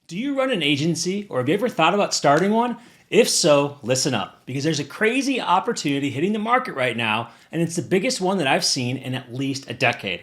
Do you run an agency or have you ever thought about starting one? If so, listen up because there's a crazy opportunity hitting the market right now, and it's the biggest one that I've seen in at least a decade.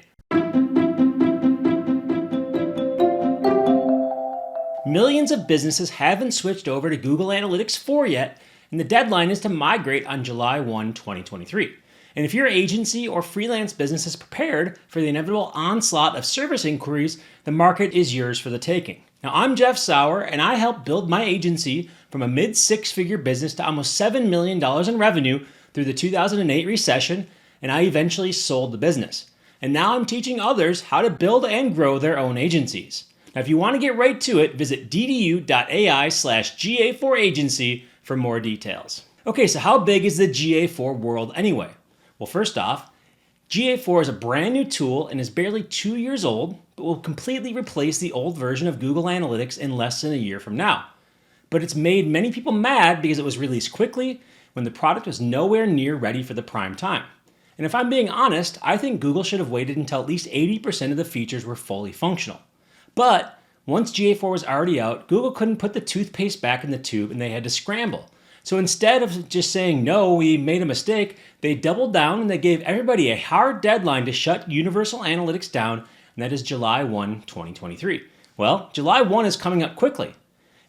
Millions of businesses haven't switched over to Google Analytics 4 yet, and the deadline is to migrate on July 1, 2023. And if your agency or freelance business is prepared for the inevitable onslaught of service inquiries, the market is yours for the taking. Now, I'm Jeff Sauer, and I helped build my agency from a mid-six-figure business to almost $7 million in revenue through the 2008 recession, and I eventually sold the business. And now I'm teaching others how to build and grow their own agencies. Now, if you want to get right to it, visit ddu.ai/GA4agency for more details. Okay, so how big is the GA4 world anyway? Well, first off, GA4 is a brand new tool and is barely 2 years old, but will completely replace the old version of Google Analytics in less than a year from now. But it's made many people mad because it was released quickly when the product was nowhere near ready for the prime time. And if I'm being honest, I think Google should have waited until at least 80% of the features were fully functional. But once GA4 was already out, Google couldn't put the toothpaste back in the tube and they had to scramble. So instead of just saying, no, we made a mistake, they doubled down and they gave everybody a hard deadline to shut Universal Analytics down, and that is July 1, 2023. Well, July 1 is coming up quickly.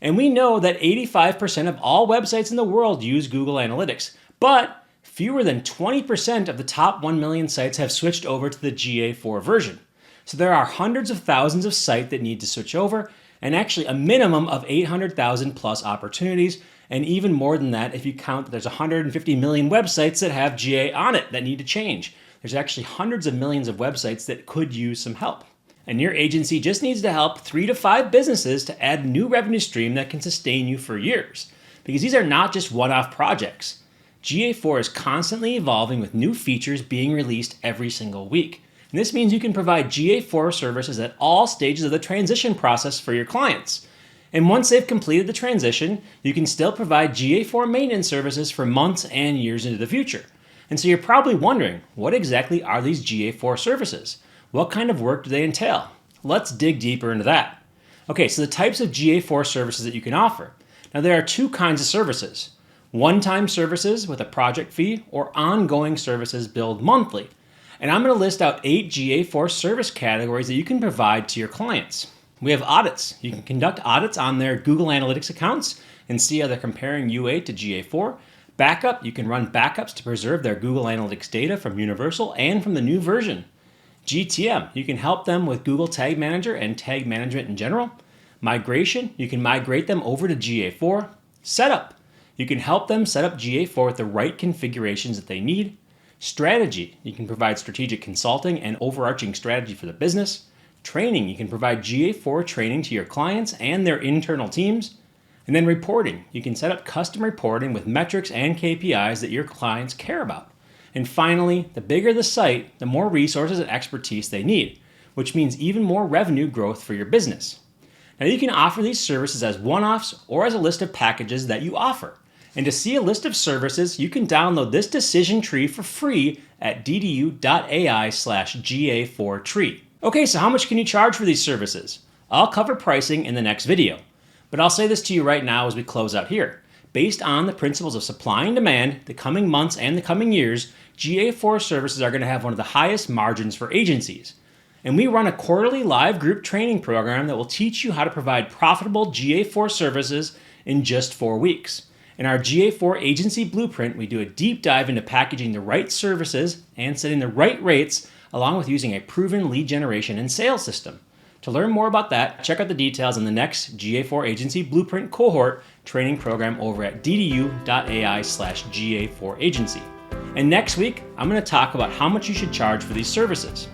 And we know that 85% of all websites in the world use Google Analytics, but fewer than 20% of the top 1 million sites have switched over to the GA4 version. So there are hundreds of thousands of sites that need to switch over, and actually a minimum of 800,000 plus opportunities, and even more than that if you count that there's 150 million websites that have GA on it that need to change. There's actually hundreds of millions of websites that could use some help. And your agency just needs to help 3 to 5 businesses to add a new revenue stream that can sustain you for years. Because these are not just one-off projects. GA4 is constantly evolving with new features being released every single week. And this means you can provide GA4 services at all stages of the transition process for your clients. And once they've completed the transition, you can still provide GA4 maintenance services for months and years into the future. And so you're probably wondering, what exactly are these GA4 services? What kind of work do they entail? Let's dig deeper into that. Okay, so the types of GA4 services that you can offer. Now there are 2 kinds of services. One-time services with a project fee or ongoing services billed monthly. And I'm going to list out 8 GA4 service categories that you can provide to your clients. We have audits. You can conduct audits on their Google Analytics accounts and see how they're comparing UA to GA4. Backup, you can run backups to preserve their Google Analytics data from Universal and from the new version. GTM, you can help them with Google Tag Manager and tag management in general. Migration, you can migrate them over to GA4. Setup, you can help them set up GA4 with the right configurations that they need. Strategy, you can provide strategic consulting and overarching strategy for the business. Training, you can provide GA4 training to your clients and their internal teams. And then reporting, you can set up custom reporting with metrics and KPIs that your clients care about. And finally, the bigger the site, the more resources and expertise they need, which means even more revenue growth for your business. Now you can offer these services as one-offs or as a list of packages that you offer. And to see a list of services, you can download this decision tree for free at ddu.ai/GA4tree. Okay, so how much can you charge for these services? I'll cover pricing in the next video, but I'll say this to you right now as we close out here. Based on the principles of supply and demand, the coming months and the coming years, GA4 services are going to have one of the highest margins for agencies. And we run a quarterly live group training program that will teach you how to provide profitable GA4 services in just 4 weeks. In our GA4 agency blueprint, we do a deep dive into packaging the right services and setting the right rates, along with using a proven lead generation and sales system. To learn more about that, check out the details in the next GA4 Agency Blueprint Cohort training program over at ddu.ai/GA4agency. And next week, I'm going to talk about how much you should charge for these services.